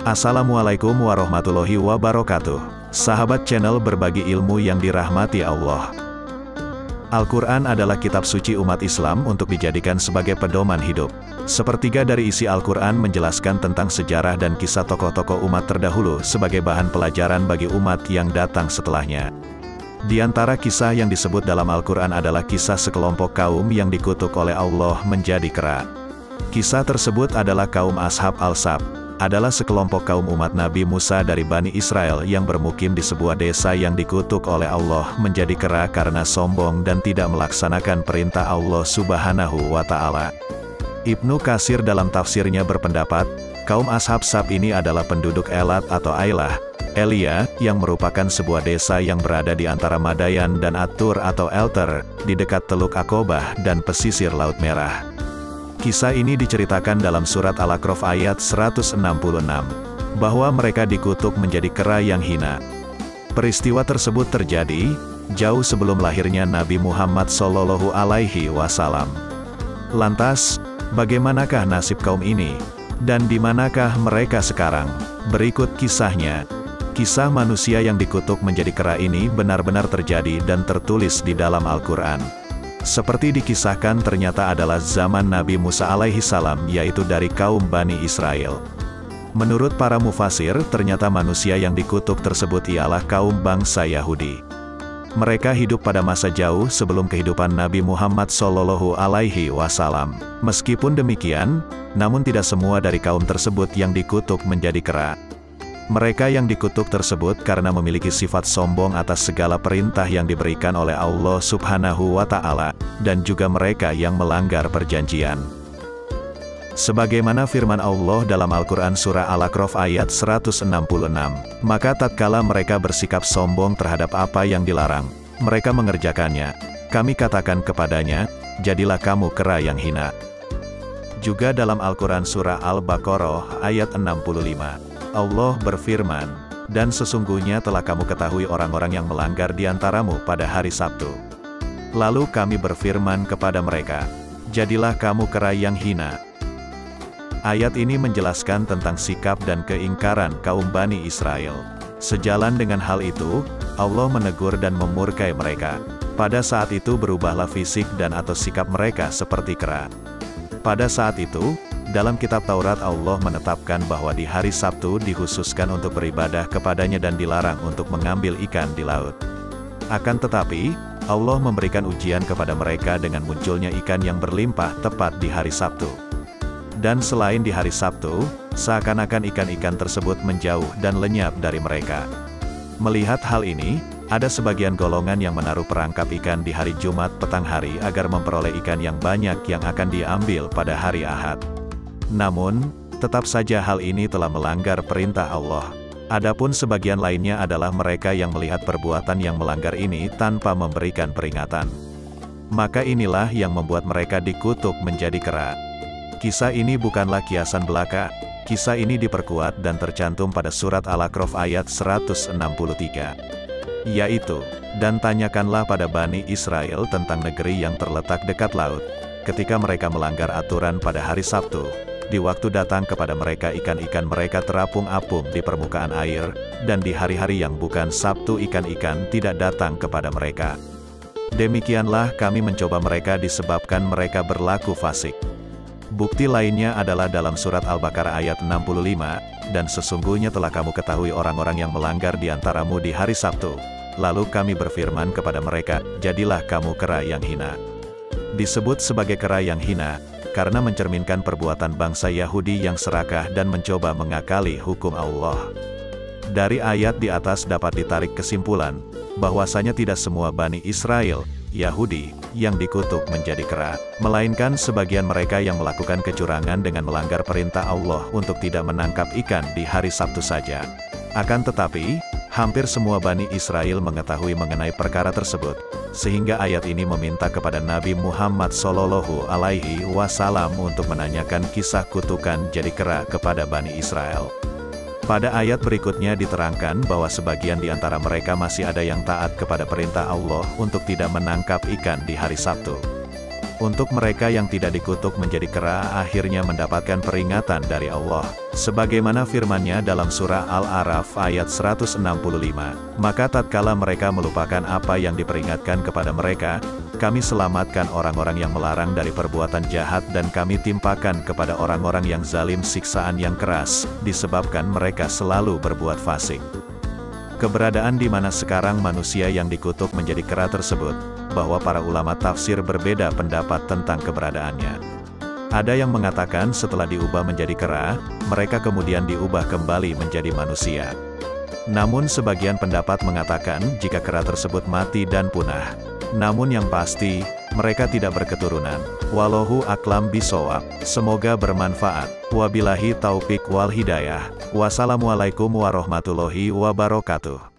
Assalamualaikum warahmatullahi wabarakatuh. Sahabat channel berbagi ilmu yang dirahmati Allah. Al-Quran adalah kitab suci umat Islam untuk dijadikan sebagai pedoman hidup. Sepertiga dari isi Al-Quran menjelaskan tentang sejarah dan kisah tokoh-tokoh umat terdahulu sebagai bahan pelajaran bagi umat yang datang setelahnya. Di antara kisah yang disebut dalam Al-Quran adalah kisah sekelompok kaum yang dikutuk oleh Allah menjadi kera. Kisah tersebut adalah kaum Ashab al-Sab, adalah sekelompok kaum umat Nabi Musa dari Bani Israel yang bermukim di sebuah desa yang dikutuk oleh Allah menjadi kera karena sombong dan tidak melaksanakan perintah Allah Subhanahu wa Ta'ala. Ibnu Katsir dalam tafsirnya berpendapat, kaum Ashab Sab ini adalah penduduk Elat atau Ailah, Elia, yang merupakan sebuah desa yang berada di antara Madayan dan Atur atau Elter, di dekat Teluk Aqobah dan pesisir Laut Merah. Kisah ini diceritakan dalam surat Al-A'raf ayat 166, bahwa mereka dikutuk menjadi kera yang hina. Peristiwa tersebut terjadi jauh sebelum lahirnya Nabi Muhammad SAW. Lantas, bagaimanakah nasib kaum ini? Dan di manakah mereka sekarang? Berikut kisahnya. Kisah manusia yang dikutuk menjadi kera ini benar-benar terjadi dan tertulis di dalam Al-Quran. Seperti dikisahkan ternyata adalah zaman Nabi Musa alaihissalam, yaitu dari kaum Bani Israel. Menurut para mufasir, ternyata manusia yang dikutuk tersebut ialah kaum bangsa Yahudi. Mereka hidup pada masa jauh sebelum kehidupan Nabi Muhammad SAW. Meskipun demikian, namun tidak semua dari kaum tersebut yang dikutuk menjadi kera. Mereka yang dikutuk tersebut karena memiliki sifat sombong atas segala perintah yang diberikan oleh Allah Subhanahu wa Ta'ala, dan juga mereka yang melanggar perjanjian. Sebagaimana firman Allah dalam Al-Quran Surah Al-A'raf ayat 166, maka tatkala mereka bersikap sombong terhadap apa yang dilarang, mereka mengerjakannya, kami katakan kepadanya, jadilah kamu kera yang hina. Juga dalam Al-Quran Surah Al-Baqarah ayat 65. Allah berfirman, dan sesungguhnya telah kamu ketahui orang-orang yang melanggar di antaramu pada hari Sabtu. Lalu kami berfirman kepada mereka, jadilah kamu kera yang hina. Ayat ini menjelaskan tentang sikap dan keingkaran kaum Bani Israel. Sejalan dengan hal itu, Allah menegur dan memurkai mereka. Pada saat itu berubahlah fisik dan atau sikap mereka seperti kera. Pada saat itu, dalam kitab Taurat Allah menetapkan bahwa di hari Sabtu dikhususkan untuk beribadah kepadanya dan dilarang untuk mengambil ikan di laut. Akan tetapi, Allah memberikan ujian kepada mereka dengan munculnya ikan yang berlimpah tepat di hari Sabtu. Dan selain di hari Sabtu, seakan-akan ikan-ikan tersebut menjauh dan lenyap dari mereka. Melihat hal ini, ada sebagian golongan yang menaruh perangkap ikan di hari Jumat petang hari agar memperoleh ikan yang banyak yang akan diambil pada hari Ahad. Namun, tetap saja hal ini telah melanggar perintah Allah. Adapun sebagian lainnya adalah mereka yang melihat perbuatan yang melanggar ini tanpa memberikan peringatan. Maka inilah yang membuat mereka dikutuk menjadi kera. Kisah ini bukanlah kiasan belaka. Kisah ini diperkuat dan tercantum pada surat Al-A'raf ayat 163. Yaitu, dan tanyakanlah pada Bani Israel tentang negeri yang terletak dekat laut, ketika mereka melanggar aturan pada hari Sabtu. Di waktu datang kepada mereka ikan-ikan mereka terapung-apung di permukaan air, dan di hari-hari yang bukan Sabtu ikan-ikan tidak datang kepada mereka. Demikianlah kami mencoba mereka disebabkan mereka berlaku fasik. Bukti lainnya adalah dalam surat Al-Baqarah ayat 65, dan sesungguhnya telah kamu ketahui orang-orang yang melanggar di antaramu di hari Sabtu. Lalu kami berfirman kepada mereka, jadilah kamu kera yang hina. Disebut sebagai kera yang hina, karena mencerminkan perbuatan bangsa Yahudi yang serakah dan mencoba mengakali hukum Allah. Dari ayat di atas dapat ditarik kesimpulan, bahwasanya tidak semua Bani Israel, Yahudi, yang dikutuk menjadi kera, melainkan sebagian mereka yang melakukan kecurangan dengan melanggar perintah Allah untuk tidak menangkap ikan di hari Sabtu saja. Akan tetapi, hampir semua Bani Israel mengetahui mengenai perkara tersebut, sehingga ayat ini meminta kepada Nabi Muhammad SAW untuk menanyakan kisah kutukan jadi kera kepada Bani Israel. Pada ayat berikutnya diterangkan bahwa sebagian di antara mereka masih ada yang taat kepada perintah Allah untuk tidak menangkap ikan di hari Sabtu. Untuk mereka yang tidak dikutuk menjadi kera akhirnya mendapatkan peringatan dari Allah. Sebagaimana firman-Nya dalam surah Al-A'raf ayat 165, maka tatkala mereka melupakan apa yang diperingatkan kepada mereka, kami selamatkan orang-orang yang melarang dari perbuatan jahat dan kami timpakan kepada orang-orang yang zalim siksaan yang keras, disebabkan mereka selalu berbuat fasik. Keberadaan di mana sekarang manusia yang dikutuk menjadi kera tersebut, bahwa para ulama tafsir berbeda pendapat tentang keberadaannya. Ada yang mengatakan setelah diubah menjadi kera, mereka kemudian diubah kembali menjadi manusia. Namun sebagian pendapat mengatakan jika kera tersebut mati dan punah. Namun yang pasti, mereka tidak berketurunan. Wallahu a'lam bishawab. Semoga bermanfaat. Wabillahi taufik wal hidayah. Wassalamualaikum warahmatullahi wabarakatuh.